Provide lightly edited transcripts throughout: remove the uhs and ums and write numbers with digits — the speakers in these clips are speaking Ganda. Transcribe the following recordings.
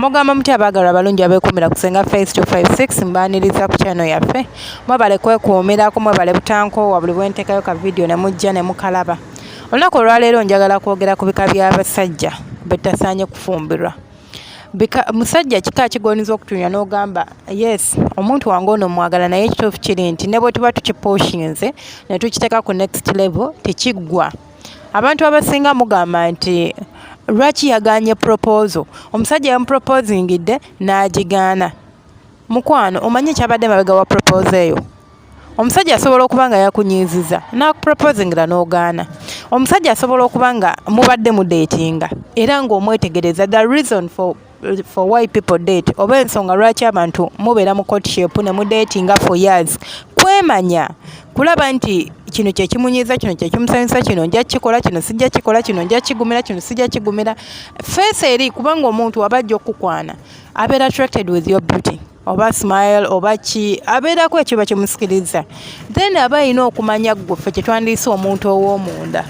Mugamba muti abaagalwa abalungi abeekuumira ku Senga Face 256 mbaaniriza ku channel yaffe. Mwebale kwekuumirako, mwebale butankoowa buli bwe nteekayo ka video ne mujja ne mukalaba. Olunaku olwaleero njagala kwogera ku bika by'abasajja betasaanye kufumbirwa. Musajja kika kigoniza okutunya n'ogamba yes omuntu wange ono mwagala naye ekituufu kiri nti ne bwe tuba tukiposhinze ne tukiteeka ku next level tekiggwa. Abantu abasinga mugamba nti lwaki yaganye proposal, omusajja yamuproposingidde n'agigaana. Mukwano omanyi kyabadde mabega wa proposal eyo? Omusajja asobola okuba nga yakunyiiziza n'akuproposingira n'ogaana. Omusajja asobola okuba nga mubadde mu datinga era ng'omwetegereza the reason for why people date oba ensonga lwaki abantu mubeera mu courtship ne mu datinga for years. Kwemanya kulaba nti kino kye kimunyiiza, kino kye kimusanyusa, kino nja kikola, kino sijja kikola, kino nja kigumira, kino sijja kigumira. Face eri kubanga omuntu abajja okukwana abeera attracted with your beauty oba smile oba ki abeerako ekiba kimusikiriza, then aba alina okumanya ggwe kye twandiise omuntu ow'omunda.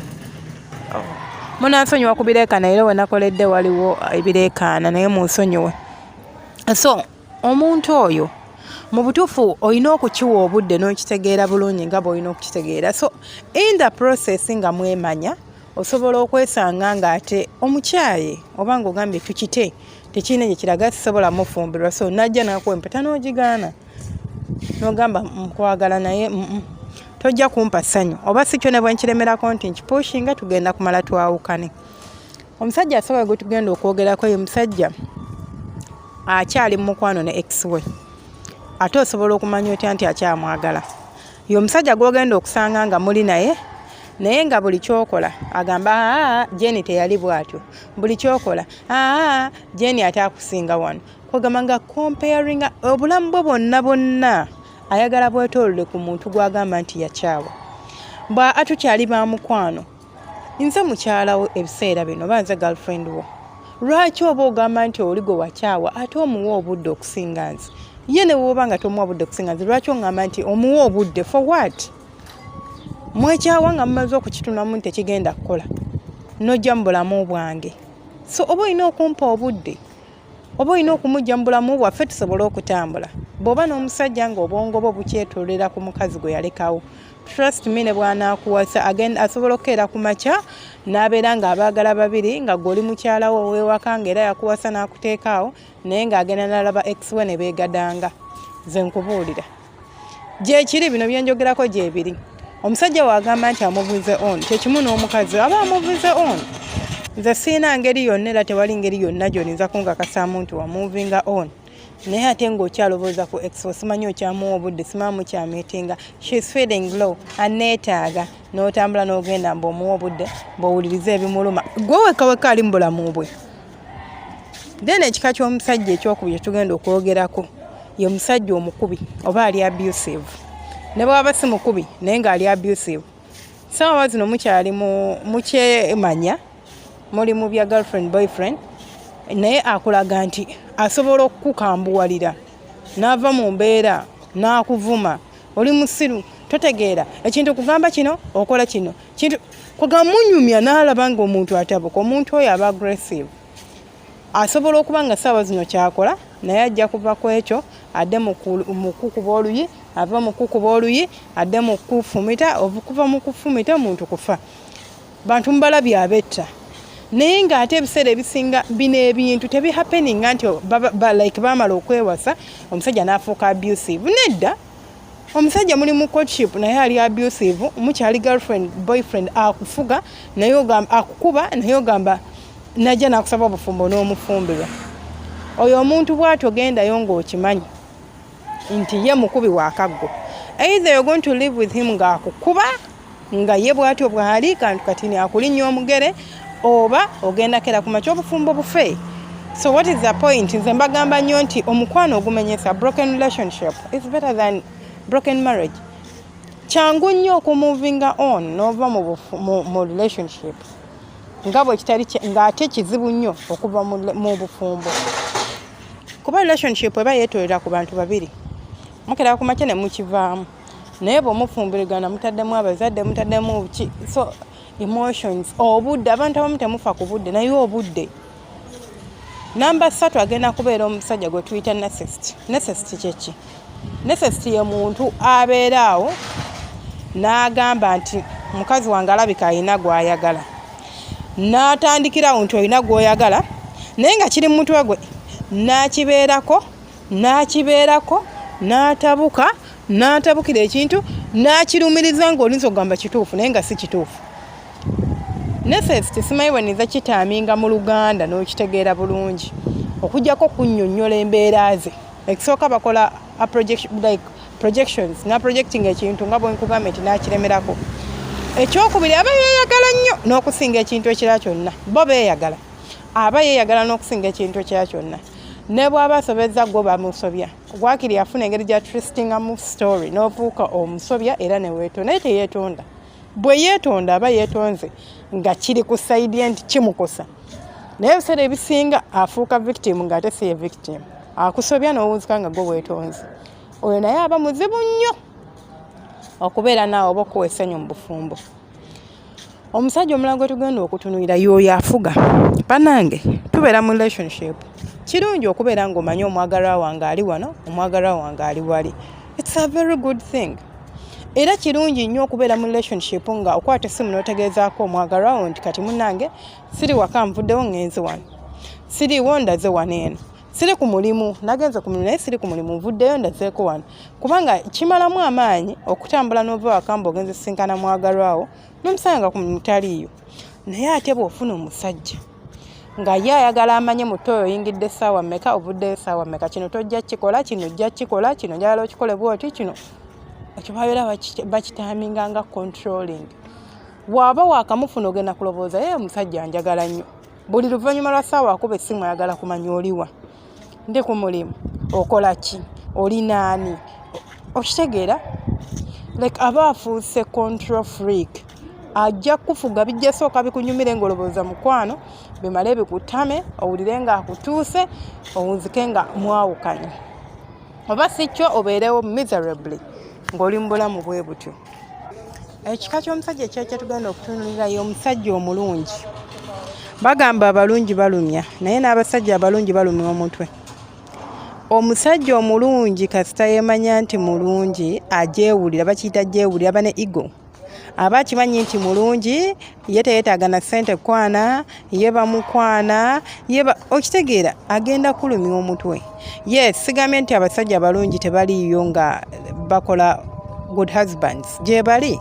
Munansonyiwa ku bireekaana era we nakoledde waliwo ebireekaana naye munsonyiwe. So omuntu oyo mu butuufu olina okukiwa obudde n'okitegeera bulungi nga bw'olina okukitegeera. So in the process nga mwemanya osobola okwesanga ng'ate omukyaye oba ng'ogambye tukite tekirina gye kiraga sisobola mufumbirwa, so najja n'akuwa empeta n'ogigaana n'ogamba nkwagala naye tojja kumpa ssanyu oba si kyo ne bwe nkiremerako nti nkipushinga tugenda kumala twawukane. Omusajja asobola gwe tugenda okwogerako ye musajja akyali mu mukwano ne ex we ate osobola okumanya otya nti akyamwagala. Ye omusajja gw'ogenda okusanga nga muli naye nga buli kyokola agamba Jenny teyali bwatyo, buli kyokola Jenny ate akusinga wano. Kwegamba nga comparing obulamu bwe bonna ayagala bwetoolole ku muntu gw'agamba nti yakyawa. Bwa atukyali ba mukwano nze mukyalawo ebiseera bino banze girlfriend wo, lwaki oba ogamba nti oli gwe wakyawa ate omuwa obudde okusinga nze? Ye ne woba nga tomuwa budde okusinga nze lwaki ongamba nti omuwa obudde for what? Mwekyawa nga mumaze okukitunamu nti tekigenda kukola nojja mu bulamu bwange. So oba olina okumpa obudde oba olina okumujja mu bulamu bwaffe tusobole okutambula. Bw'oba n'omusajja nga obwongo bwo bukyetoolera ku mukazi gwe yalekawo, trust me ne bw'anaakuwasa agenda asobola okukeera ku makya n'abeera ng'abaagala babiri nga gwe oli mukyalawo ow'ewaka ng'era yakuwasa n'akuteekaawo naye ng'agenda n'alaba ex we ne beegadanga. Nze nkubuulira gye kiri bino bye njogerako gye biri. Omusajja wagamba nti amuvuze on kyekimu n'omukazi aba amuvuze on. Nze siina ngeri yonna era tewali ngeri yonna gy'oyinza kunkakasaamu nti wamuvinga on naye ate ng'okyalowooza ku ex simanyi okyamuwa obudde simamu kyameetinga she's feeling low aneetaaga n'otambula n'ogenda mb'omuwa obudde bw'owuliriza ebimuluma gwe wekaweka ali mu bulamu bwe. Then ekika ky'omusajja ekyokubiri tugenda okwogerako ye musajja omukubi oba ali abusive. Ne bw'aba si mukubi naye ng'ali abusive. Saawa zino mukyali mukyemanya muli mu bya girlfriend boyfriend naye akulaga nti asobola okukukambuwalira n'ava mu mbeera n'akuvuma oli musiru totegeera ekintu kugamba kino okola kino kintu kugamunyumya n'alaba ng'omuntu atabuka. Omuntu oyo aba aggressive asobola okuba nga saawa zino kyakola naye ajja kuva ku ekyo adde mu kukuba oluyi ava mu kukuba oluyi adde mu kufumita okuva mu kufumita omuntu kufa. Bantu mubalabye abetta naye ng'ate ebiseera ebisinga bino ebintu tebihappeninga nti like baamala okwewasa omusajja n'afuuka abusive. Nedda, omusajja muli mu courtship naye ali abusive, mukyali girlfriend boyfriend akufuga naye ogamba akukuba naye ogamba najja n'akusaba obufumbo n'omufumbirwa. Oyo omuntu bw'atyo gendayo ng'okimanyi nti ye mukubi wa kaggo. Either you're going to live with him ng'akukuba nga ye bw'atyo bw'ali kantu katini akulinnya omugere oba ogenda kera ku makya obufumbo bufe. So what is the point? Nze mbagamba nnyo nti omukwano ogumenyesa broken relationship is better than broken marriage. Kyangu nnyo okumuvinga on n'ova mu relationship nga bwe kitali ng'ate kizibu nnyo okuva mu bufumbo kuba relationship eba yeetoolera ku bantu babiri mukera ku makya ne mukivaamu naye bw'omufumbirigana mutaddemu abazadde mutaddemu ki. So emotions obudde abantu abamu temufa ku budde naye obudde Namba 3 agenda kubeera omusajja gwe tuyita narcissist. Narcissist kyeki? Narcissist ye muntu abeera awo n'agamba nti mukazi wange alabika alina gw'ayagala. N'atandikirawo nti olina gw'oyagala naye nga kiri mu mutwe gwe. N'akibeerako, n'atabukira ekintu, n'akirumiriza ng'olinza okugamba kituufu naye nga si kituufu. Narcissist simanyi bwe nniza kitaaminga mu Luganda n'okitegeera bulungi. Okujjako kunnyonnyola embeera ze. Ekisooka bakola projections, projecting ekintu nga bwe nkugamba nti n'akiremerako. Ekyokubiri aba yeeyagala nnyo n'okusinga ekintu ekirala kyonna. Bo beeyagala. Aba yeeyagala n'okusinga ekintu ekirala kyonna. Ne bw'aba asobezza gwe bamusobya. Gwakiri yafuna engeri gya twistingamu story n'ofuuka omusobya era ne weetonda. Naye teyeetonda. Bwe yeetonda aba yeetonze nga kiri ku sayidi ye nti kimukosa. Naye ebiseera ebisinga afuuka victim ng'ate si ye victim. Akusobya n'owunzika nga gwe weetonze. Oyo naye aba muzibu nnyo okubeera naawe oba okuwa essanyu mu bufumbo. Omusajja omulala gwe tugenda okutunuulira y'oyo afuga. Bannange tubeera mu relationship. Kirungi okubeera ng'omanyi omwagalwa wange ali wano, omwagalwa wange ali wali. It's a very good thing. Era kirungi nnyo okubeera mu relationship nga okwata essimu n'otegeezaako omwagalwa wo nti kati munnange siri waka nvuddewo ngenze wano. Siriiwo ndaze wano eno. Siri ku mulimu, nagenze ku mulimu naye siri ku mulimu nvuddeyo ndazeeko wano. Kubanga kimalamu amaanyi okutambula n'ova waka ng'ogenze sisinkana mwagalwa wo n'omusanga ku mulimu taliiyo. Naye ate bw'ofuna omusajja nga ye ayagala amanye muto oyo oyingidde essaawa mmeka ovuddeyo essaawa mmeka, kino tojja kikola, kino ojja kikola, kino njagala okikole bw'oti, kino ekyo babeera bakitaaminga nga controlling. Bw'aba waakamufuna ogenda kulowooza ye omusajja njagala nnyo. Buli luvannyuma lwa ssaawa akuba essimu ayagala kumanya oliwa. Ndi ku mulimu, okola ki, oli naani, okitegeera? Like aba afuuse control freak. Ajja kufuga bijja sooka bikunyumire ng'olowooza mukwano, bimale bikutame, owulire nga akutuuse, owunzike nga mwawukanye. Oba si kyo obeerewo miserably ng'oli mu bulamu bwe butyo. Ekika ky'omusajja ekyo tugenda okutunuulira ye omusajja omulungi. Bagamba abalungi balumya, naye n'abasajja abalungi balumya omutwe. Omusajja omulungi kasita yeemanya nti mulungi, ajeewulira, bakiyita jeewulira, aba ne ego. Aba akimanyi nti mulungi, ye teyeetaaga na ssente kwana, ye bamukwana, okitegeera agenda kulumya omutwe. Yes, sigambye nti abasajja abalungi tebaliiyo nga bakola good husbands. Gye bali,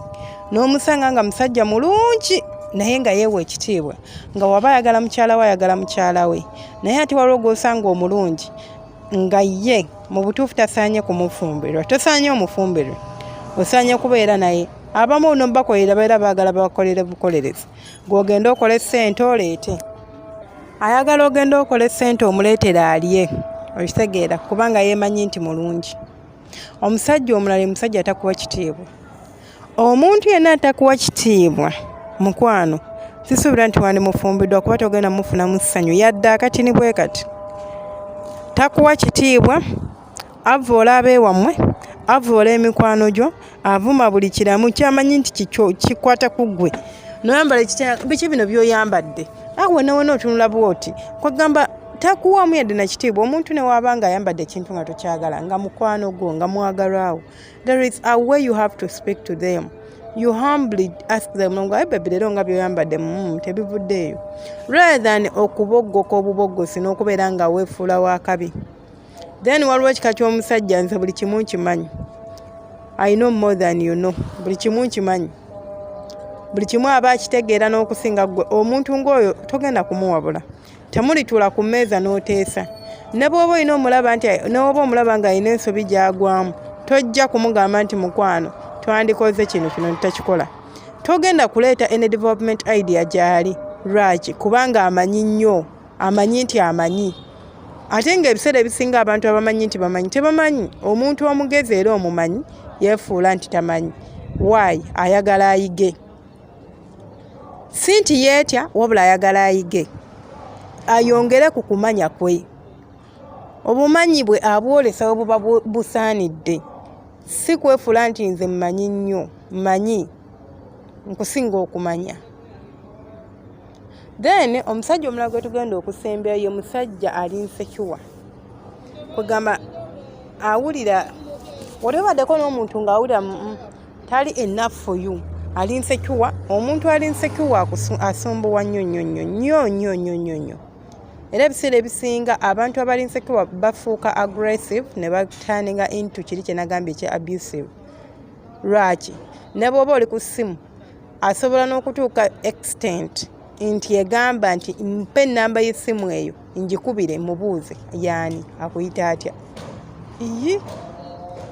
n'omusanga nga musajja mulungi naye nga yeewa ekitiibwa, nga waba ayagala mukyala we ayagala mukyala we. Naye ate waliwo gw'osanga omulungi nga ye mu butuufu tasaanye kumufumbirwa. Tosaanye omufumbirwe, osaanye kubeera naye. Abamu no bakolera beera baagala bakolere bukolerezi. Gw'ogenda okola ssente oleete. Ayagala ogenda okola ssente omuleetera alye. Okitegeera kubanga yeemanyi nti mulungi. Omusajja omulala musajja atakuwa kitiibwa. Omuntu yenna atakuwa kitiibwa mukwano, sisuubira nti wandimufumbiddwa kuba togenda mufunamu ssanyu yadde akatini bwe kati. Takuwa kitiibwa, avoola abeewammwe, avoola emikwano gyo, avuma buli kiramu kyamanyi nti kikwata ku ggwe. Noyambala biki bino by'oyambadde? Awe nawona otunula bw'oti. Kwagamba takuwamu yadde na kitiibwa. Omuntu ne waaba nga ayambadde ekintu nga tokyagala, nga mukwano gwo, nga mwagalwawo. There is a way you have to speak to them. You humbly ask them, baby leero nga by'oyambadde tebivuddeeyo. Rather than okuboggoka obuboggosi n'okubeera nga weefuula wa kabi. Then waliwo ekika ky'omusajja nze buli kimu nkimanyi. I know more than you know. Buli kimu nkimanyi. Buli kimu aba akitegeera n'okusinga ggwe. Omuntu ng'oyo togenda kumuwabula. Temulituula ku mmeeza n'oteesa. Ne bw'oba olina omulaba nti n'oba omulaba ng'alina ensobi gy'agwamu, tojja kumugamba nti mukwano twandikoze kino tutakikola. Togenda kuleeta any development idea gy'ali. Lwaki? Kubanga amanyi nnyo. Amanyi nti amanyi. Ate ng'ebiseera ebisinga abantu abamanyi nti bamanyi tebamanyi. Omuntu omugezi era omumanyi yeefuula nti tamanyi. Why? Ayagala ayige. Si nti yeetya wabula ayagala ayige. Ayongere ku kumanya kwe. Obumanyi bwe abwolesa obuba busaanidde. Si kwefuula nti nze mmanyi nnyo, mmanyi nkusinga okumanya. Then omusajja omulala gwe tugenda okusembera ye musajja ali insecure. Kugamba awulira walibaddeko n'omuntu ng'awulira tali enough for you. Ali insecure. Omuntu ali insecure asumbuwa nnyo. Era ebiseera ebisinga abantu abali insecure bafuuka aggressive ne baturninga into kiri kye nagambye ekya abusive. Lwaki? Ne bw'oba oli ku ssimu asobola n'okutuuka extent nti yagamba nti mpe ennamba y'essimu eyo ngikubire mubuuze yaani akuyita atya.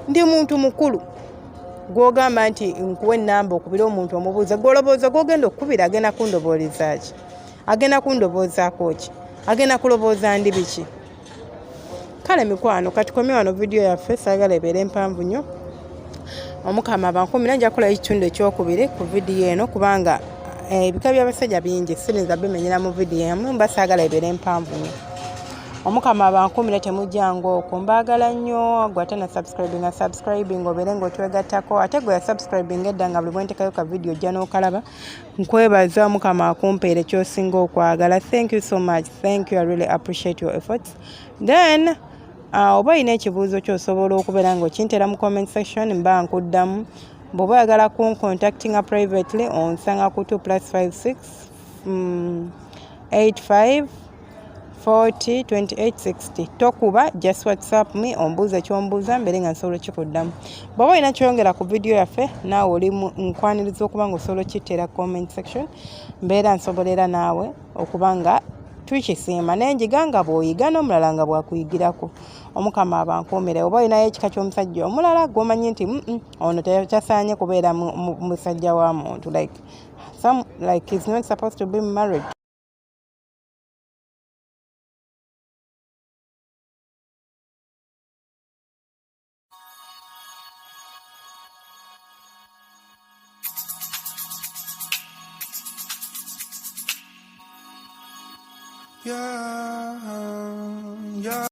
Ndi muntu mukulu gw'ogamba nti nkuwa ennamba okubira omuntu omubuuze gw'olobooza gw'ogenda okukubira agenda kundobooleza ki? Agenda kundoboozaako ki? Agenda kulobooza ndi biki? Kale mikwano katukomye wano vidiyo yaffe saagala ebeere mpanvu nnyo. Omukama bankumira nja kukolayo ekitundu ekyokubiri ku vidiyo eno kubanga ebika by'abasajja bingi sirinza bimenyera mu vidiyo emu mba saagala ebeere mpanvu nnyo. Omukama bankumira temujjanga okwo mbaagala nnyo gwe ate na subscribing obeere ng'otwegattako ate gwe yasubscribing edda nga buli bwe ntekayo ka vidiyo ojja n'okalaba. Nkwebaza Omukama akumpeera ekyosinga okwagala. Thank you so much. Thank you. I really appreciate your efforts. Then oba olina ekibuuzo ky'osobola okubeera ng'okintera mu comment section mba nkuddamu. Bw'oba oyagala kuncontactinga privately onsanga ku 2+56 85 40 28 60. Tokuba just WhatsApp me ombuuza ky'ombuuza mbeere nga nsobola kikuddamu. Bw'oba olina kyongera ku vidiyo yaffe naawe oli nkwaniriza okuba ng'osobola okitteera comment section mbeera nsobolera naawe okuba nga tukisiima n'enjiga nga bw'oyiga n'omulala nga bw'akuyigirako. Omukama abankuumire. Oba olinayo ekika ky'omusajja omulala gw'omanyi nti ono tasaanye kubeera musajja wa muntu like he's not supposed to be married. Yeah.